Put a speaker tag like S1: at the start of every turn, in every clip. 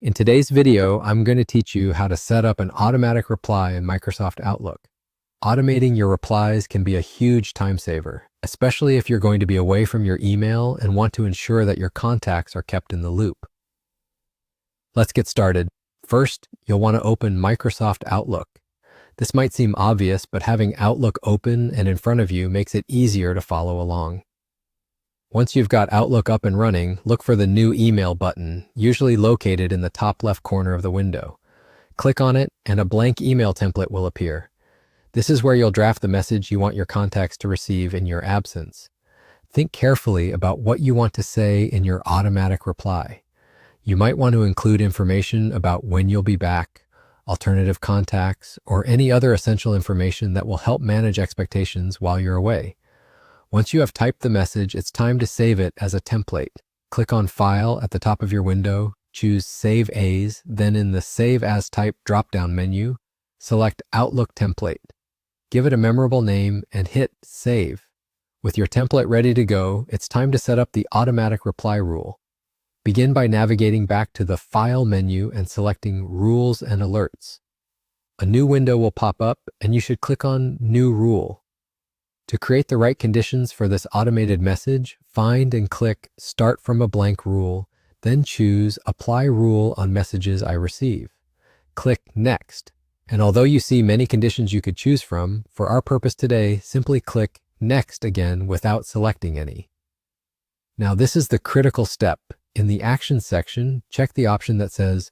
S1: In today's video, I'm going to teach you how to set up an automatic reply in Microsoft Outlook. Automating your replies can be a huge time saver, especially if you're going to be away from your email and want to ensure that your contacts are kept in the loop. Let's get started. First, you'll want to open Microsoft Outlook. This might seem obvious, but having Outlook open and in front of you makes it easier to follow along. Once you've got Outlook up and running, look for the New Email button, usually located in the top left corner of the window. Click on it, and a blank email template will appear. This is where you'll draft the message you want your contacts to receive in your absence. Think carefully about what you want to say in your automatic reply. You might want to include information about when you'll be back, alternative contacts, or any other essential information that will help manage expectations while you're away. Once you have typed the message, it's time to save it as a template. Click on File at the top of your window, choose Save As, then in the Save As Type drop-down menu, select Outlook Template. Give it a memorable name and hit Save. With your template ready to go, it's time to set up the automatic reply rule. Begin by navigating back to the File menu and selecting Rules and Alerts. A new window will pop up, and you should click on New Rule. To create the right conditions for this automated message, find and click Start from a blank rule, then choose Apply Rule on Messages I Receive. Click Next, and although you see many conditions you could choose from, for our purpose today, simply click Next again without selecting any. Now this is the critical step. In the Actions section, check the option that says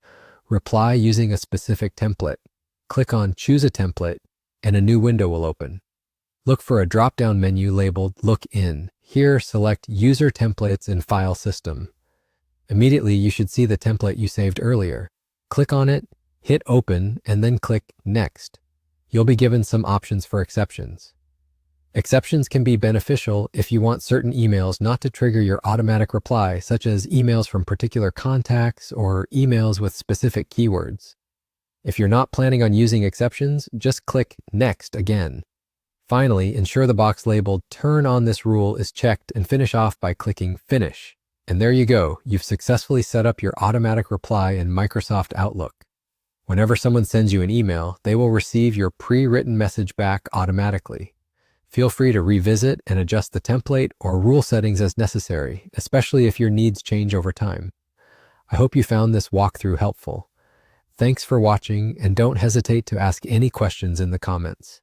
S1: Reply using a specific template. Click on Choose a Template, and a new window will open. Look for a drop-down menu labeled Look In. Here, select User Templates in File System. Immediately, you should see the template you saved earlier. Click on it, hit Open, and then click Next. You'll be given some options for exceptions. Exceptions can be beneficial if you want certain emails not to trigger your automatic reply, such as emails from particular contacts or emails with specific keywords. If you're not planning on using exceptions, just click Next again. Finally, ensure the box labeled Turn on this rule is checked and finish off by clicking Finish. And there you go, you've successfully set up your automatic reply in Microsoft Outlook. Whenever someone sends you an email, they will receive your pre-written message back automatically. Feel free to revisit and adjust the template or rule settings as necessary, especially if your needs change over time. I hope you found this walkthrough helpful. Thanks for watching, and don't hesitate to ask any questions in the comments.